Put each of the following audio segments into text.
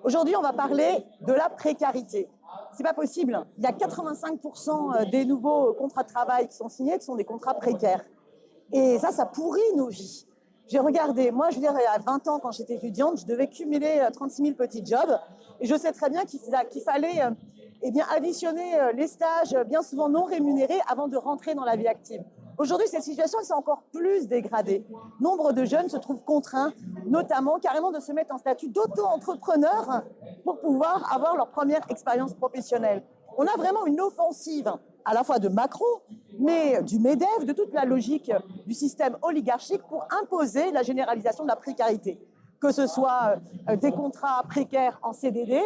Aujourd'hui, on va parler de la précarité. C'est pas possible. Il y a 85% des nouveaux contrats de travail qui sont signés qui sont des contrats précaires. Et ça pourrit nos vies. J'ai regardé, moi, je veux dire, il y a 20 ans, quand j'étais étudiante, je devais cumuler 36 000 petits jobs. Et je sais très bien qu'il fallait additionner les stages bien souvent non rémunérés avant de rentrer dans la vie active. Aujourd'hui, cette situation s'est encore plus dégradée. Nombre de jeunes se trouvent contraints, notamment carrément de se mettre en statut d'auto-entrepreneur pour pouvoir avoir leur première expérience professionnelle. On a vraiment une offensive à la fois de Macron, mais du MEDEF, de toute la logique du système oligarchique pour imposer la généralisation de la précarité. Que ce soit des contrats précaires en CDD,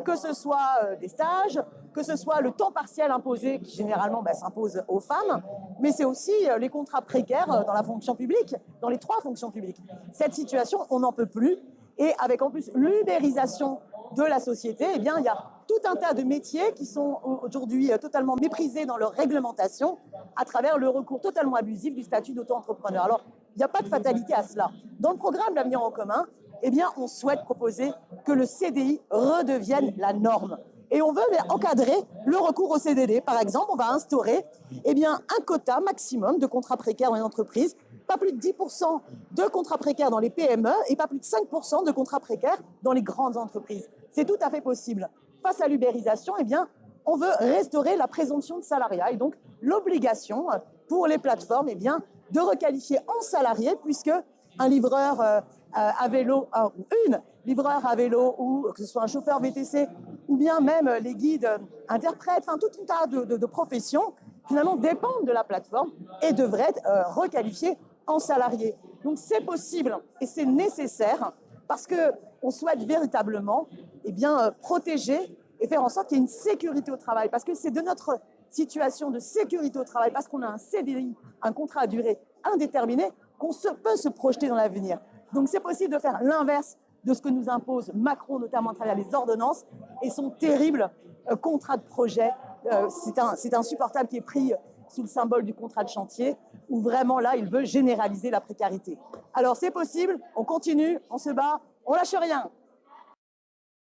que ce soit des stages, que ce soit le temps partiel imposé qui généralement s'impose aux femmes, mais c'est aussi les contrats précaires dans la fonction publique, dans les 3 fonctions publiques. Cette situation, on n'en peut plus. Et avec en plus l'ubérisation de la société, il y a tout un tas de métiers qui sont aujourd'hui totalement méprisés dans leur réglementation à travers le recours totalement abusif du statut d'auto-entrepreneur. Alors, il n'y a pas de fatalité à cela. Dans le programme L'Avenir en commun, on souhaite proposer que le CDI redevienne la norme. Et on veut encadrer le recours au CDD. Par exemple, on va instaurer un quota maximum de contrats précaires dans les entreprises, pas plus de 10% de contrats précaires dans les PME et pas plus de 5% de contrats précaires dans les grandes entreprises. C'est tout à fait possible. Face à l'ubérisation, on veut restaurer la présomption de salariat et donc l'obligation pour les plateformes de requalifier en salarié, puisque un livreur à vélo, une livreur à vélo, ou que ce soit un chauffeur VTC, ou bien même les guides interprètes, tout un tas de professions, finalement dépendent de la plateforme et devraient être requalifiés en salariés. Donc c'est possible et c'est nécessaire parce qu'on souhaite véritablement protéger et faire en sorte qu'il y ait une sécurité au travail, parce que c'est de notre situation de sécurité au travail, parce qu'on a un CDI, un contrat à durée indéterminée, qu'on peut se projeter dans l'avenir. Donc c'est possible de faire l'inverse de ce que nous impose Macron, notamment à travers les ordonnances et son terrible contrat de projet. C'est insupportable qui est pris sous le symbole du contrat de chantier, où vraiment là, il veut généraliser la précarité. Alors c'est possible, on continue, on se bat, on lâche rien.